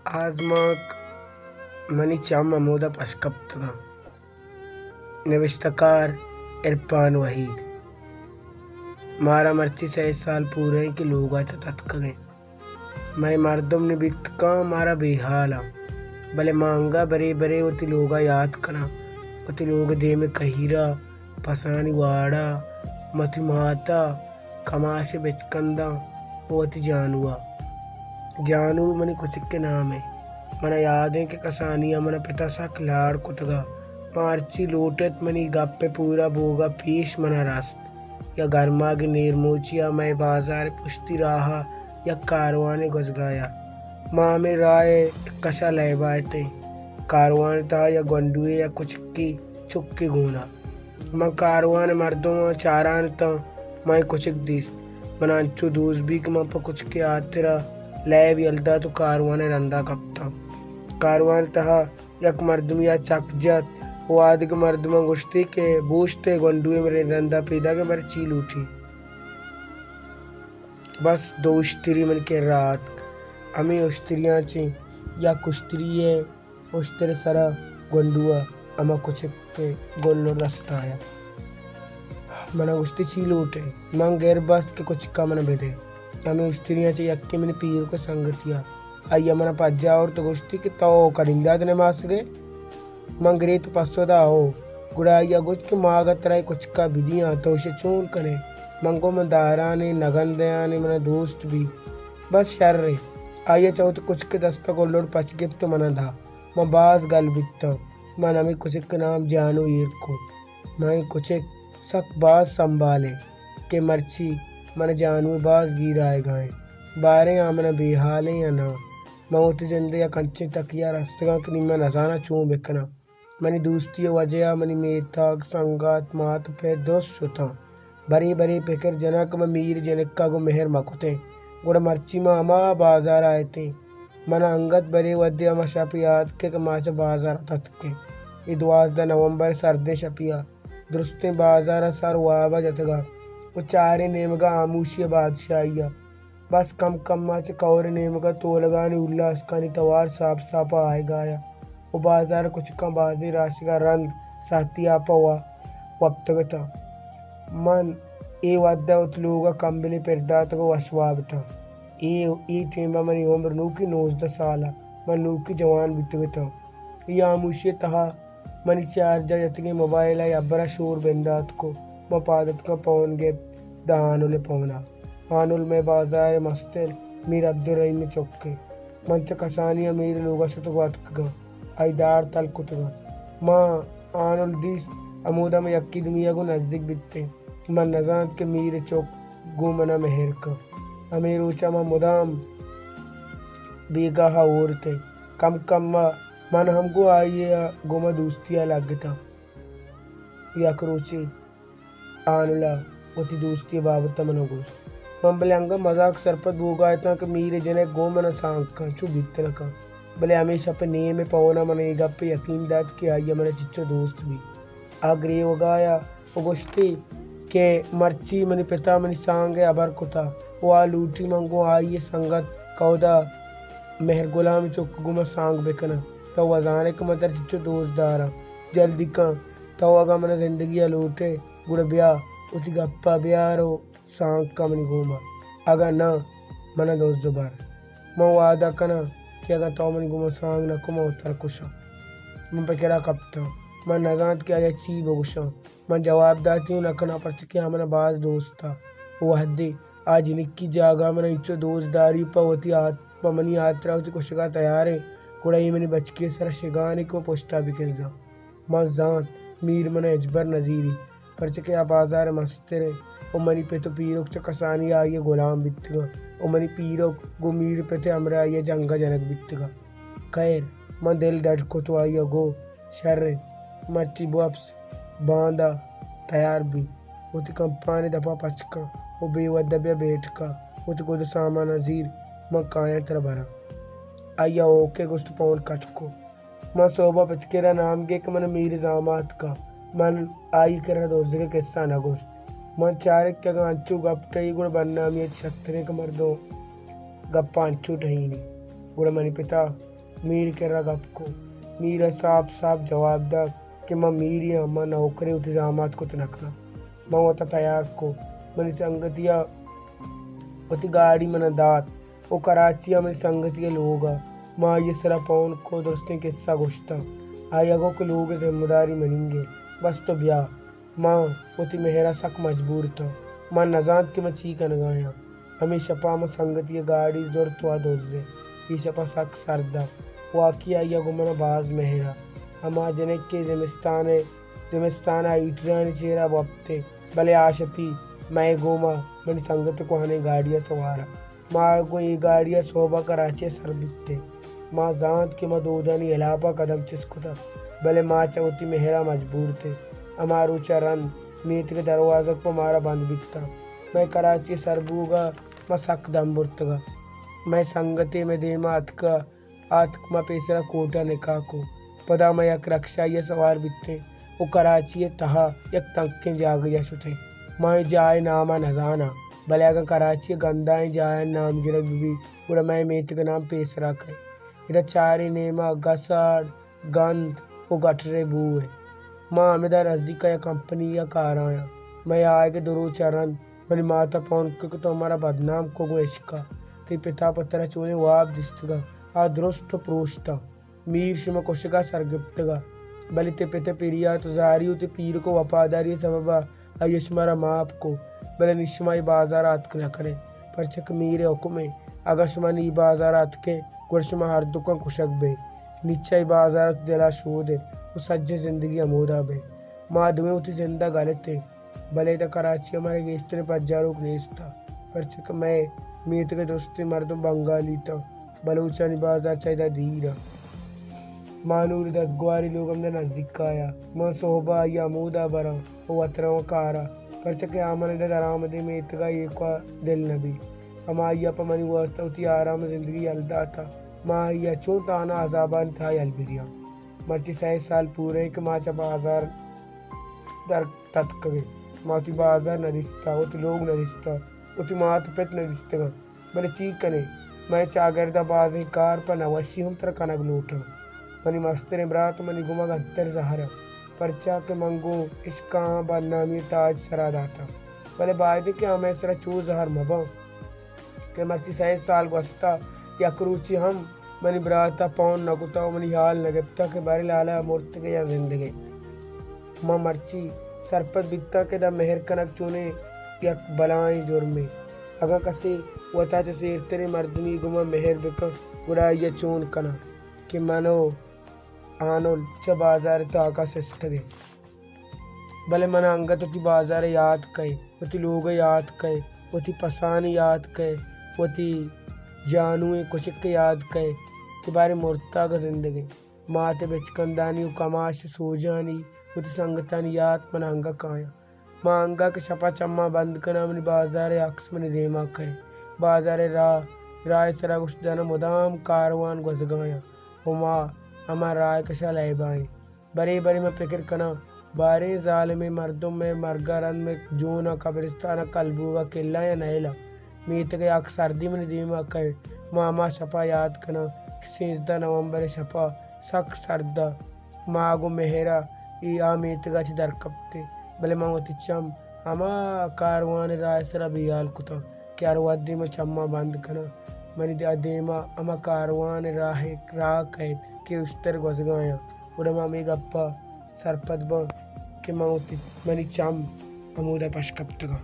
Azmak mani chama moda paskaptga. नविश्तकार Irfan Waheed मारा मर्ची 6 साल पूरे कि लोग तत्कगे मैं मर्दम ने बितका मारा बेहाला भले मांगा बरे बरे उति लोगा याद करा उति लोग दे में कहीरा पसानी वाड़ा मति माता कमाशे बेचकंदा ओति जानू मनी कुछ के नाम है मना यादें के कसानिया मना पिता सा खिलाड़ कुतगा मार्ची लोटत मनी गप्पे पूरा बोगा पीश मना रास्त या गर्मा के निर्मोचिया मैं बाजार पुश्ती रहा या कारवाने घुस गया माँ में राय कशा लहबाते कारवान था या गंडुए या कुछ की चुक्की घूना मैं कारवान मर्दों चारान था मैं कुछ दिस मनांचू दूस भी कि मैं कुछ के आतरा लय भी अलदा तो कारवान रंदा कपता कारवान था यक मर्दम या चकजत वो आदि के मर्दमा गुश्ती के बूझते गंडुए मेरे रंदा पैदा के मेरे चील उठी बस दो स्त्री मन के रात हमें स्त्रियाँ ची या कुश्तरी है उस्तर सरा गंडुआ अमा कुछ के गोल्लो रास्ता आया मना गुश्ती चील उठे मां गैर बस्त के कुछ का मन बेदे हमें स्त्रियाँ ची यक्के मैंने पीर को संगतिया आइया मना पज्जा और तो गुश्ती के तो करिंदा ने मास गए मंगरे तो पसोदा हो गुड़ाइया गुज के मागा तराई कुछ का बिदियाँ तो उसे चून करे मंगो में दारा ने नगन दया ने मना दोस्त भी बस शर रे आइया चाहो तो कुछ के दस्ता को लोड पच गिफ्ट तो मना था मैं बास गल बिता मन हमें कुछ के नाम जानू ईर को मैं कुछ सक बास संभाले के मर्ची मन जानू बास गिराए गाए बारे आमना बेहाले या ना मौत जिंदे या कंचे तकिया रास्ता के निम्न नजाना चूं बेकना मनी दोस्ती वजह मनी मेथा संगात मात पे दोस्त सुता बरी बरी पेकर जनक में मीर जनक्का को मेहर मकुते गुड़ मर्ची में अमा बाजार आए थे मना अंगत बरे वद्य अमा शपियात के कमाच बाजार तत्के इदवास द नवंबर सर्दे शपिया दुरुस्ते बाजार सर वाबा जतगा उचारे नेमगा आमूशिया बादशाहिया बस कम कम माच कौर नेमगा तोलगानी उल्लास कानी तवार साप सापा आए गाया वो बाजार कुछ कम बाजी राशि का रंग साथी आपा हुआ वक्तगता मन ए वाद्दा उतलूगा कंबली पेरदात को वशवाब था ए थेमा मनी उम्र नूकी 19 साला मन नूकी जवान बितगता ये आमुशी तहा मनी चार्जर यतगे मोबाइल है अब्बरा शोर बेंदात को मपादत का पौन गे दानुले पौना आनुल में बाजार मस्तेल मीर अब्दुल रहीम चौके मंच कसानिया मीर लोगा सुतवातगा आइदार तल कुतगा माँ आनुल दिस अमूदा में यक्की दुनिया को नजदीक बितते मन नजात के मीर चौक गुमना मेहर का अमीर ऊंचा माँ मुदाम बेगाहा औरते कम कम मन हमको आइए गुमा दोस्तिया लगता या करोचे आनुला उती दोस्ती बाबत मनोगोश मंबलंगा मजाक सरपत भोगा था कि मीरे जने गो मन सांग का चु भीतर का भले हमेशा पे ने में पवना मन एक पे यकीन दात के आइए मन चिच्चो दोस्त भी आग्रे वगाया उगुश्ती के मर्ची मनी पिता मनी सांग अबर कुता वो लूटी मंगो आइए संगत कौदा मेहर गुलाम चुक गुमा सांग बेकना तो वजाने के मदर चिच्चो दोस्तदारा जल्दी का तो अगा मन जिंदगी लूटे गुड़ ब्याह उति गप्पा ब्यारो सांग का मनी घूमा अगर न मना दोस्त दोबारा मैं वादा कना कि अगर तो मनी घूमा सांग न कुमा उतर कुशा मैं पकेरा कपता मैं नजात के आया ची बगुशा मैं जवाब दाती हूँ न कना पर चके हमने बाज दोस्त था वो हद्दी आज निक्की जागा मैंने इच्छो दोस्तदारी पवती आत्मा मनी यात्रा उति कुशगा तैयार है कुड़ाई मनी बचके सर शिगानी को पोस्टा भी कर जा मैं जान मीर मने अजबर नजीरी पर चके आ बाजार मस्तेरे ओ मनी पे तो पीरों च कसानी आइए गुलाम बितगा ओ मनी पीरों गो मीर पे थे हमरे आइए जंगा जनक बितगा खैर मन दिल डट को तो आइए गो शर्रे मच्ची बॉप्स बांदा तैयार भी उति कंपानी दफा पचका वो बेवदबिया बैठ का उति को सामान नजीर मैं काया तर भरा आइया ओके गोश्त पौन कटको मैं सोबा पचकेरा नाम के मन मीर जामात का मन आई कर दोस्त के किस्सा न गोश्त मन चारक के अंचू गपटई गुड़ बनना में छत्रे के मर्दों गप्पा अंचू टहीनी गुड़ मनी पिता मीर के रगब को मीर साफ साफ जवाब दा कि माँ मीर या माँ नौकरी इंतजामात को तनकना माँ वता तैयार को मनी संगतिया वती गाड़ी मन दात ओ कराची मनी संगतिया लोग माँ ये सरा पौन को दोस्तें किस्सा गोश्ता आयागो के लोग जिम्मेदारी मनेंगे बस तो ब्याह माँ वती मेहरा सक मजबूर था माँ नजात के मैं चीक नगाया हमें शपा में संगतिया गाड़ी जोर तो दोजे ये शपा सक सरदा वाकिया या गुमना बाज मेहरा हमा जने के जिमिस्तान इटरानी चेहरा वप्ते भले आशपी मैं गोमा मनी संगत को हने गाड़िया सवारा माँ को ये गाड़िया शोभा कराचे सर बिकते माँ जात के मदोदानी इलापा कदम चिस्कुता भले माँ चौथी मेहरा मजबूर थे अमारू चरण मीत के दरवाज़ा पर मारा बंद बिकता मैं कराची सरबूगा मैं सक दम बुरतगा मैं संगते में देमा आतक माँ पेसरा कोटा निकाह को पदा मैं यक रक्षा ये सवार बिकते वो कराची तहा यक तंके जाग या छुटे मैं जाए नामा नजाना भले अगर कराची गंदाएं जाए नाम गिरक भी पूरा मैं मेत का नाम पेसरा करे इधर चारी नेमा गसाड़ गंद वो गठरे बूए माँ अमिदा नजदीक या कंपनी या कार आया मैं आए के दुरू चरण मेरी माता पौन को तो हमारा बदनाम को गो इश्का ते पिता पत्रा चोने वाप दिस्तगा आ दुरुस्त प्रोष्टा मीर शिमा कोशिका सरगिप्तगा बलि ते पिते पिरिया तो जारी ते पीर को वफादारी सबबा आयुष्मारा माप को बले निश्माई बाजार आत न करे पर चक मीरे हुक्मे अगशमानी बाजार आत के गुरशमा हर दुका कुशक बे निच्चाई बाजार दिला शोदे वो सज्जे जिंदगी अमोदा बे माँ दुमे उठी जिंदा गलते भले तो कराची हमारे गेस्तर पज्जारों नेस्ता पर चक मैं मीत के दोस्ती मर्दों बंगाली था बलूचानी बाजार चाहिए धीरा मानूर 10 ग्वारी लोग हमने नजदीक आया माँ सोहबा या अमूदा बरा वो अतरवा कारा पर चके आमन दे आरामदे में इतगा ये का दिल नबी अमाइया पर मनी वास्ता उती आराम जिंदगी अलदा था माँ या छोटा आना अजाबान था अलबिरिया मर्ची 6 साल पूरे के माँ चा बाजार दर तत्कवे माती बाजार न रिश्ता उती लोग न रिश्ता उती मात पेट न रिश्तेगा बड़े चीक कने मैं चागरदा बाजी कार पर नवशी हम तर कनक लूटा मनी मस्तर बरात मनी गुमा गत्तर सहारा परचा के मंगो इसका बदनामी ताज सरा दाता भले बायदे के हमें सरा चूज हर मबा के मर्ची 6 साल वस्ता या करूची हम मनी बराता पौन नकुता मनी हाल नगत्ता के बारे लाला मूर्त के या जिंदगी माँ मर्ची सरपत बिकता के दा मेहर कनक चुने या बलाई जुर्मे अगर कसे वता जैसे तेरे मर्दनी गुमा मेहर बिका गुड़ा ये चून कना कि मानो आनोल च बाजार तो आकाश स्थगे भले मन अंगत उती बाजार याद कहे उती लोग याद कहे उती पसान याद कहे उती जानुए कुचिक याद कहे के बारे मुर्ता का जिंदगी माते बेचकंदानी कमाश सोजानी उती संगतानी याद मन अंगा काया माँ अंगा के छपा चम्मा बंद करना मनी बाजार अक्स मनी देमा कहे बाजार राय सरा कुछ दाना मुदाम कारवान गुज गया हुमा हमार राय कशा लाई बाएं बड़े बड़े में फिक्र कना बारे जाल में मर्दों में मरगारन में जूना कब्रिस्तान कलबूगा किला या नैला मीत के आख सर्दी में दीमा कहे मामा छपा याद कना 16 नवंबर छपा सख सर्दा मागो मेहरा या मीत गा दर कपते भले मावती चम अमा कारवान राय सरा बियाल कुता क्यार वादी में चम्मा बंद कना मनी देमा अमा कारवान राह कहे के उस्तर गुजगाया उड़मा में गप्पा सरपत ब के माउती मनी चम अमूदा पशकप्तगा